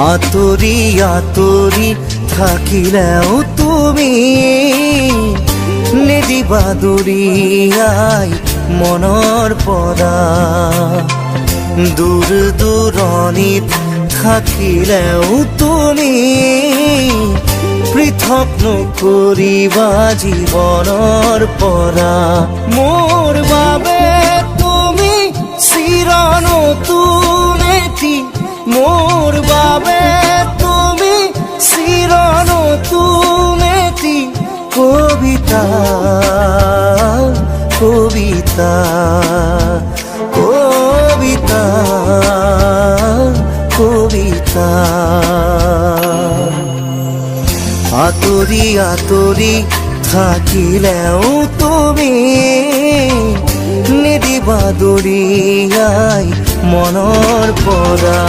আতৰি আতৰি থাকিলেও তুমি নিদিবা দূৰিয়াই মনৰ পৰা। দূৰ দূৰণিত থাকিলেও তুমি পৃথক নকৰিবা জীৱনৰ পৰা। মোৰ বাবে তুমি চিৰ নতুন এটি, মোৰ বাবে তুমি চিৰ নতুন এটি কবিতা কবিতা কবিতা কবিতা। আতৰি আতৰি থাকিলেও তুমি নিদিবা দূৰিয়াই মনৰ পৰা।